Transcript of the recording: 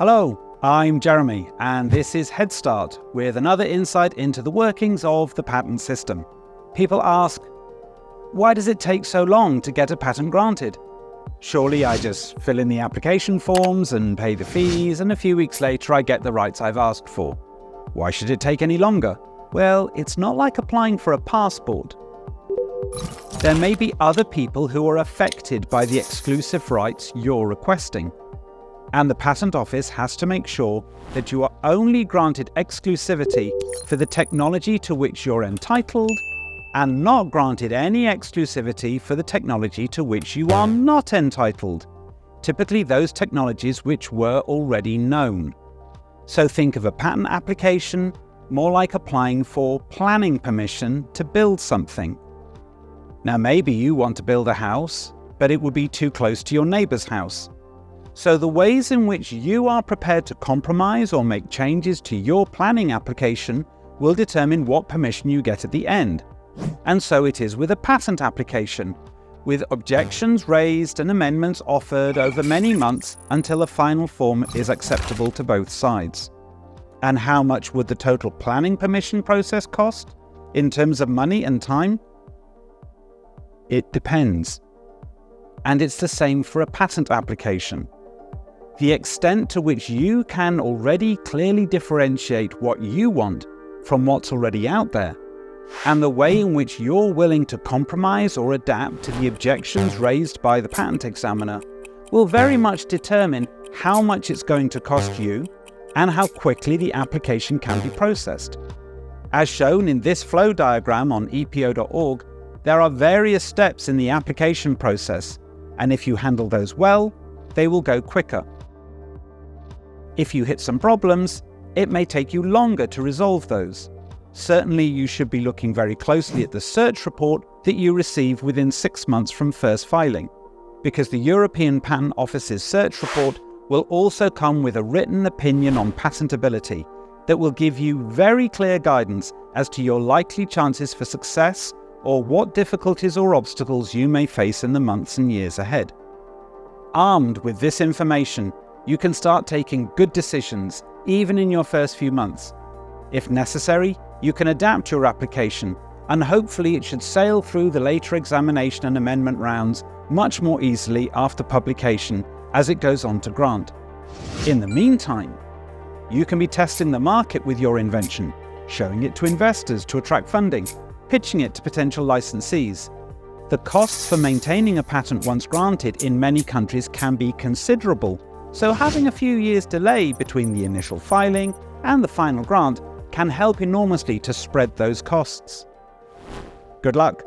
Hello, I'm Jeremy, and this is Head Start with another insight into the workings of the patent system. People ask, why does it take so long to get a patent granted? Surely I just fill in the application forms and pay the fees, and a few weeks later I get the rights I've asked for. Why should it take any longer? Well, it's not like applying for a passport. There may be other people who are affected by the exclusive rights you're requesting. And the Patent Office has to make sure that you are only granted exclusivity for the technology to which you're entitled and not granted any exclusivity for the technology to which you are not entitled, typically those technologies which were already known. So think of a patent application more like applying for planning permission to build something. Now maybe you want to build a house, but it would be too close to your neighbour's house. So the ways in which you are prepared to compromise or make changes to your planning application will determine what permission you get at the end. And so it is with a patent application, with objections raised and amendments offered over many months until a final form is acceptable to both sides. And how much would the total planning permission process cost in terms of money and time? It depends. And it's the same for a patent application. The extent to which you can already clearly differentiate what you want from what's already out there, and the way in which you're willing to compromise or adapt to the objections raised by the patent examiner, will very much determine how much it's going to cost you and how quickly the application can be processed. As shown in this flow diagram on epo.org, there are various steps in the application process, and if you handle those well, they will go quicker. If you hit some problems, it may take you longer to resolve those. Certainly you should be looking very closely at the search report that you receive within 6 months from first filing, because the European Patent Office's search report will also come with a written opinion on patentability that will give you very clear guidance as to your likely chances for success or what difficulties or obstacles you may face in the months and years ahead. Armed with this information, you can start taking good decisions, even in your first few months. If necessary, you can adapt your application, and hopefully it should sail through the later examination and amendment rounds much more easily after publication as it goes on to grant. In the meantime, you can be testing the market with your invention, showing it to investors to attract funding, pitching it to potential licensees. The costs for maintaining a patent once granted in many countries can be considerable, so having a few years delay between the initial filing and the final grant can help enormously to spread those costs. Good luck!